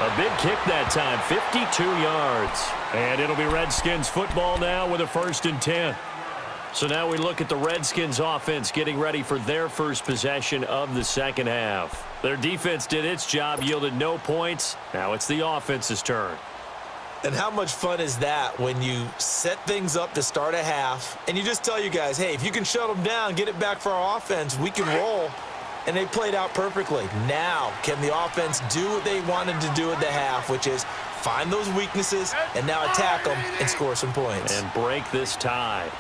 A big kick that time, 52 yards. And it'll be Redskins football now with a 1st and 10. So now we look at the Redskins offense getting ready for their first possession of the second half. Their defense did its job, yielded no points. Now it's the offense's turn. And how much fun is that when you set things up to start a half and you just tell you guys, hey, if you can shut them down, get it back for our offense, we can roll. And they played out perfectly. Now, can the offense do what they wanted to do at the half, which is find those weaknesses and now attack them and score some points. And break this tie.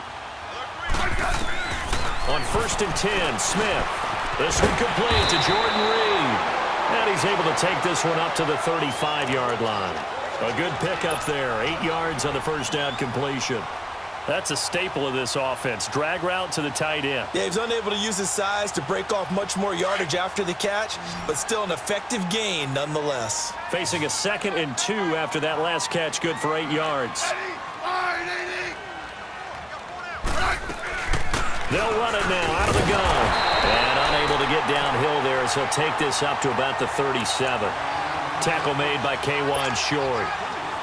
On 1st and 10, Smith. This one complete to Jordan Reed. And he's able to take this one up to the 35-yard line. A good pickup there, 8 yards on the first down completion. That's a staple of this offense. Drag route to the tight end. Yeah, he's unable to use his size to break off much more yardage after the catch, but still an effective gain nonetheless. Facing a 2nd and 2 after that last catch, good for 8 yards. They'll run it now out of the gun. And unable to get downhill there as he'll take this up to about the 37. Tackle made by K'Wan Short.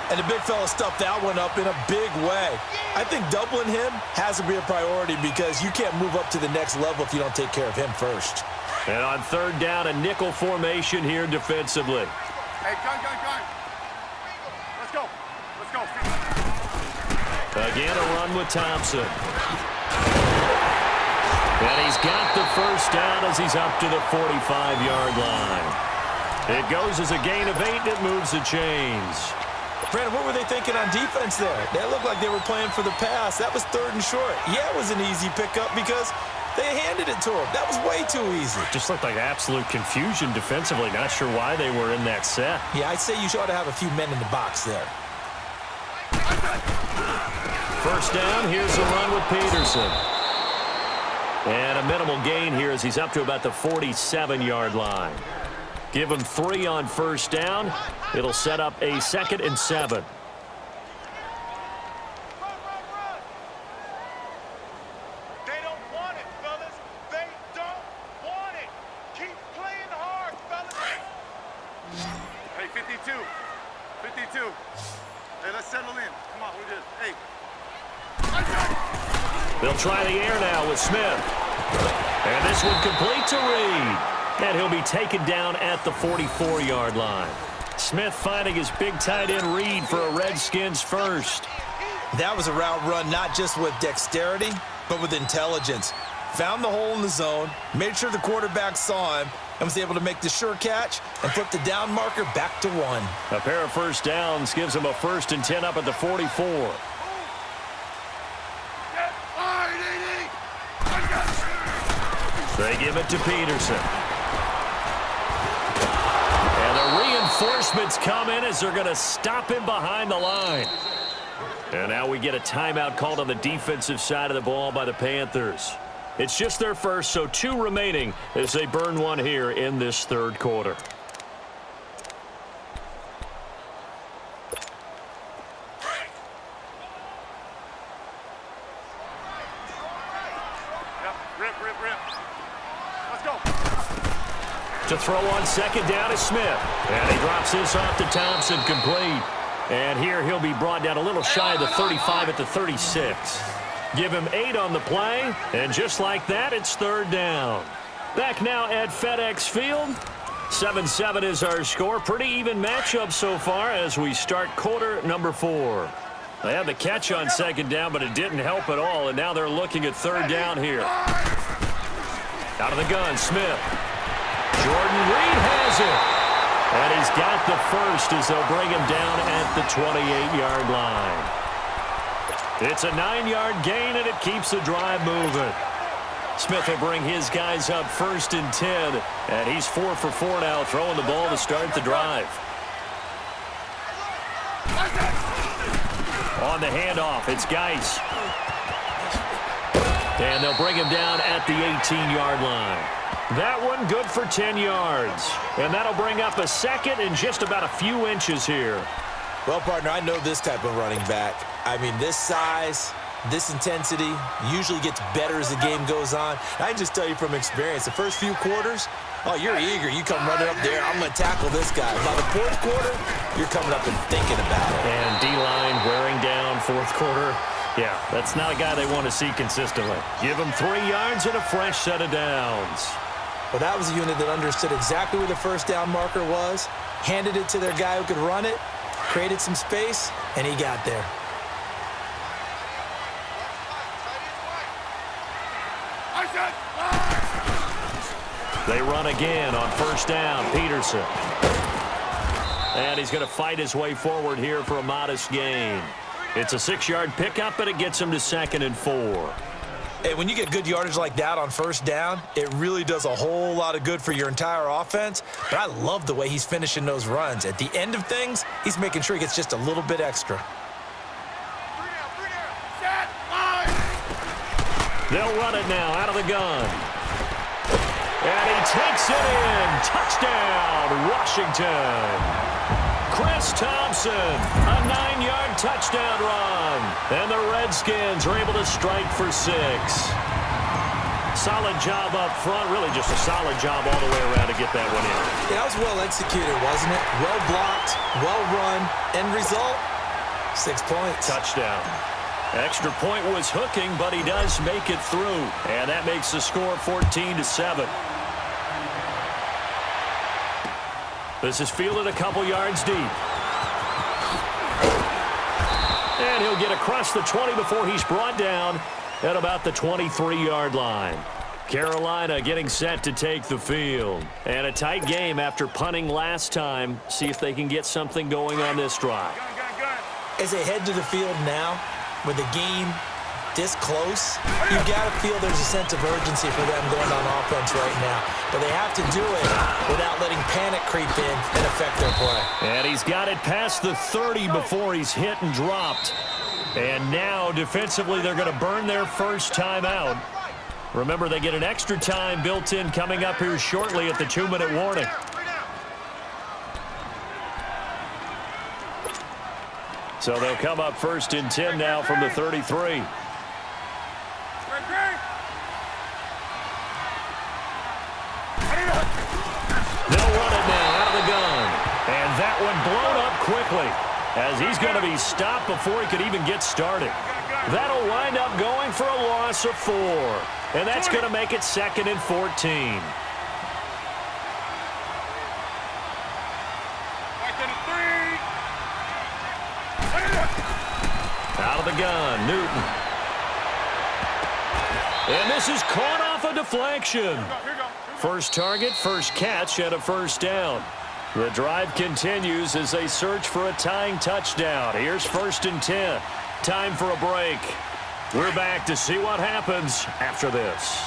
And the big fella stuffed that one up in a big way. I think doubling him has to be a priority because you can't move up to the next level if you don't take care of him first. And on 3rd down, a nickel formation here defensively. Hey, gun. Let's go. Again, a run with Thompson. And he's got the first down as he's up to the 45-yard line. It goes as a gain of 8, and it moves the chains. Brandon, what were they thinking on defense there? They looked like they were playing for the pass. That was 3rd and short. Yeah, it was an easy pickup because they handed it to him. That was way too easy. Just looked like absolute confusion defensively. Not sure why they were in that set. Yeah, I'd say you ought to have a few men in the box there. First down, here's a run with Peterson. And a minimal gain here as he's up to about the 47-yard line. Give him 3 on 1st down. It'll set up a 2nd and 7. They don't want it, fellas. They don't want it. Keep playing hard, fellas. Hey, 52. Hey, let's settle in. Come on, we just, hey. They'll try the air now with Smith. And this one complete to Reed. And he'll be taken down at the 44-yard line. Smith finding his big tight end Reed for a Redskins first. That was a route run not just with dexterity, but with intelligence. Found the hole in the zone, made sure the quarterback saw him, and was able to make the sure catch and flip the down marker back to 1. A pair of first downs gives him a 1st and 10 up at the 44. They give it to Peterson. And the reinforcements come in as they're going to stop him behind the line. And now we get a timeout called on the defensive side of the ball by the Panthers. It's just their first, so 2 remaining as they burn one here in this 3rd quarter. To throw on 2nd down is Smith. And he drops this off to Thompson, complete. And here he'll be brought down a little shy of the 35 at the 36. Give him 8 on the play, and just like that, it's 3rd down. Back now at FedEx Field. 7-7 is our score. Pretty even matchup so far as we start quarter number 4. They had the catch on 2nd down, but it didn't help at all, and now they're looking at 3rd down here. Out of the gun, Smith. Jordan Reed has it. And he's got the first as they'll bring him down at the 28-yard line. It's a 9-yard gain, and it keeps the drive moving. Smith will bring his guys up 1st and 10, and he's 4 for 4 now, throwing the ball to start the drive. On the handoff, it's Geis. And they'll bring him down at the 18-yard line. That one good for 10 yards. And that'll bring up a 2nd and just about a few inches here. Well, partner, I know this type of running back. I mean, this size, This intensity usually gets better as the game goes on. I can just tell you from experience, the first few quarters, oh, you're eager. You come running up there, I'm going to tackle this guy. By the fourth quarter, you're coming up and thinking about it. And D-line wearing down fourth quarter. Yeah, that's not a guy they want to see consistently. Give him 3 yards and a fresh set of downs. Well, that was a unit that understood exactly where the first down marker was, handed it to their guy who could run it, created some space, and he got there. They run again on first down. Peterson. And he's going to fight his way forward here for a modest gain. It's a 6-yard pickup, and it gets him to 2nd and 4. Hey, when you get good yardage like that on first down, it really does a whole lot of good for your entire offense. But I love the way he's finishing those runs. At the end of things, he's making sure he gets just a little bit extra. They'll run it now out of the gun. And he takes it in. Touchdown, Washington. Chris Thompson, a 9-yard touchdown run. And the Redskins are able to strike for 6. Solid job up front. Really just a solid job all the way around to get that one in. Yeah, that was well executed, wasn't it? Well blocked, well run. End result, 6 points. Touchdown. Extra point was hooking, but he does make it through. And that makes the score 14-7. This is fielded a couple yards deep. And he'll get across the 20 before he's brought down at about the 23-yard line. Carolina getting set to take the field. And a tight game after punting last time. See if they can get something going on this drive. As they head to the field now, with the game this close, you've got to feel there's a sense of urgency for them going on offense right now. But they have to do it without letting panic creep in and affect their play. And he's got it past the 30 before he's hit and dropped. And now, defensively, they're going to burn their first time out. Remember, they get an extra time built in coming up here shortly at the 2-minute warning. So they'll come up 1st and 10 now from the 33. They'll run it now out of the gun. And that one blown up quickly as he's going to be stopped before he could even get started. That'll wind up going for a loss of 4. And that's going to make it 2nd and 14. Out of the gun, Newton. And this is caught off a deflection. First target, first catch, and a first down. The drive continues as they search for a tying touchdown. Here's 1st and 10. Time for a break. We're back to see what happens after this.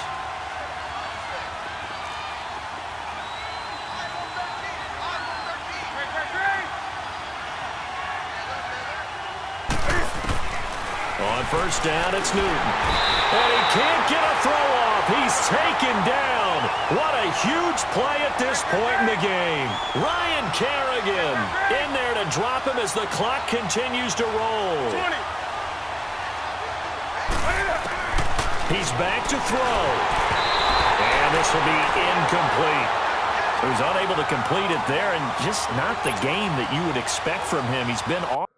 On first down, it's Newton. And he can't get a throw off. He's taken down. What a huge play at this point in the game. Ryan Kerrigan in there to drop him as the clock continues to roll. He's back to throw. And this will be incomplete. He was unable to complete it there, and just not the game that you would expect from him. He's been off.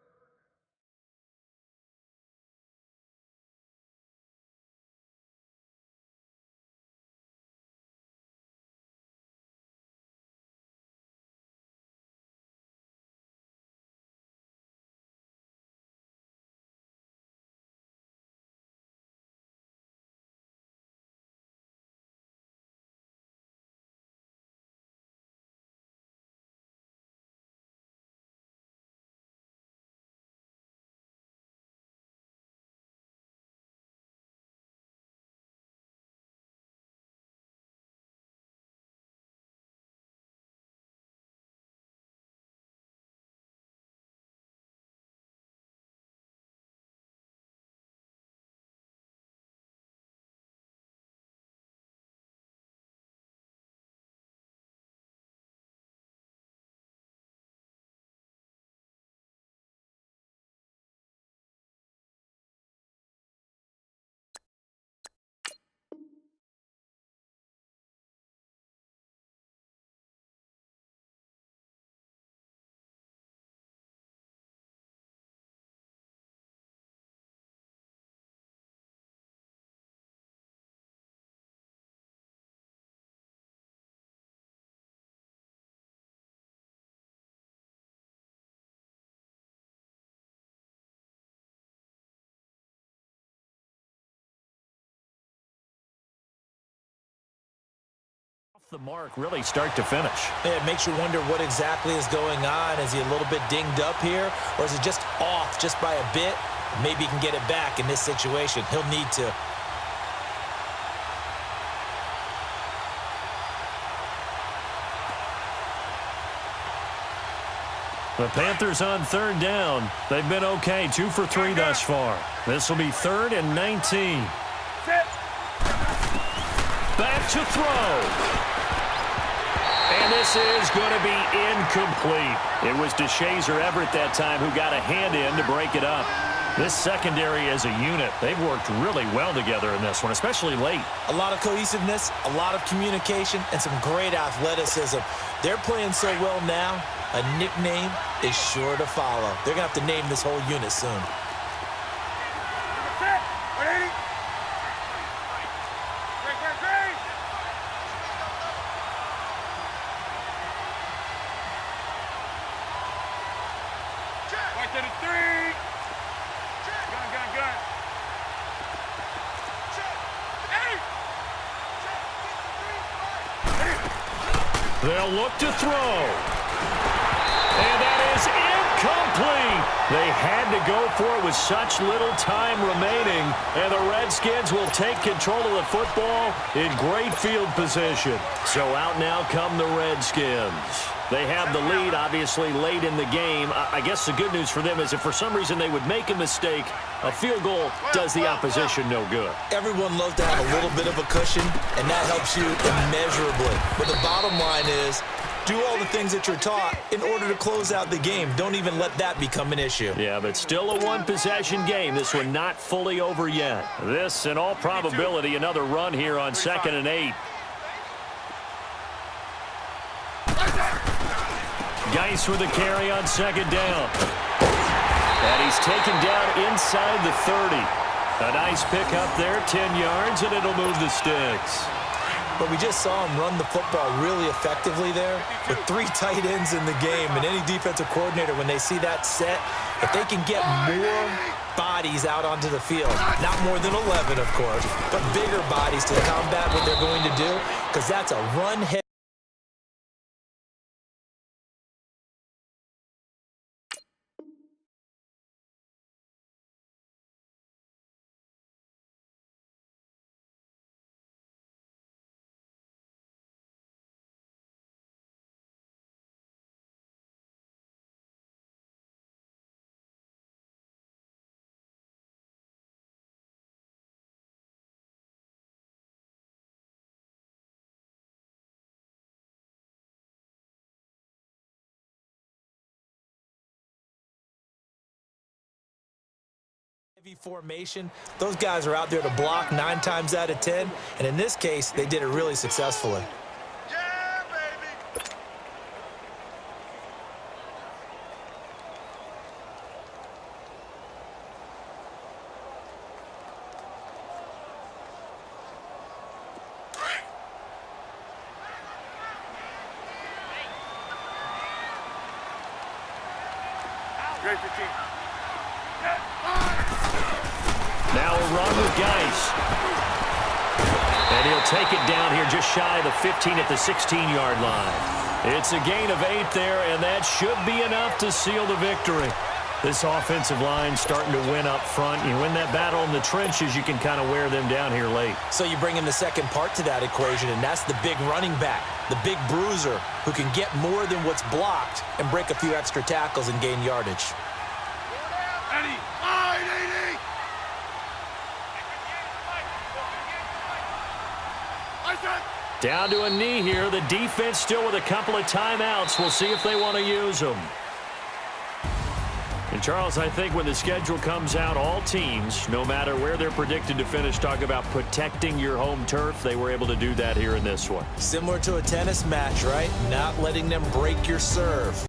the mark, really, start to finish. Yeah, it makes you wonder what exactly is going on. Is he a little bit dinged up here, or is it just off just by a bit? Maybe he can get it back in this situation. He'll need to. The Panthers on third down. They've been okay, 2 for 3 thus far. This will be 3rd and 19. Back to throw. And this is going to be incomplete. It was DeShazer Everett that time who got a hand in to break it up. This secondary as a unit, they've worked really well together in this one, especially late. A lot of cohesiveness, a lot of communication, and some great athleticism. They're playing so well now, a nickname is sure to follow. They're going to have to name this whole unit soon. They'll look to throw. And that is incomplete. They had to go for it with such little time remaining. And the Redskins will take control of the football in great field position. So out now come the Redskins. They have the lead, obviously, late in the game. I guess the good news for them is if for some reason they would make a mistake, a field goal does the opposition no good. Everyone loves to have a little bit of a cushion, and that helps you immeasurably. But the bottom line is, do all the things that you're taught in order to close out the game. Don't even let that become an issue. Yeah, but still a one-possession game. This one not fully over yet. This, in all probability, another run here on 2nd and 8. Geis with a carry on 2nd down. And he's taken down inside the 30. A nice pick up there, 10 yards, and it'll move the sticks. But we just saw him run the football really effectively there with 3 tight ends in the game. And any defensive coordinator, when they see that set, if they can get more bodies out onto the field, not more than 11, of course, but bigger bodies to combat what they're going to do, because that's a run-heavy. Formation. Those guys are out there to block 9 times out of 10, and in this case, they did it really successfully. Yeah, baby. Great for team. Now a run with Geis. And he'll take it down here just shy of the 15 at the 16-yard line. It's a gain of 8 there, and that should be enough to seal the victory. This offensive line starting to win up front. You win that battle in the trenches, you can kind of wear them down here late. So you bring in the second part to that equation, and that's the big running back, the big bruiser, who can get more than what's blocked and break a few extra tackles and gain yardage. Down to a knee here. The defense still with a couple of timeouts. We'll see if they want to use them. And, Charles, I think when the schedule comes out, all teams, no matter where they're predicted to finish, talk about protecting your home turf. They were able to do that here in this one. Similar to a tennis match, right? Not letting them break your serve.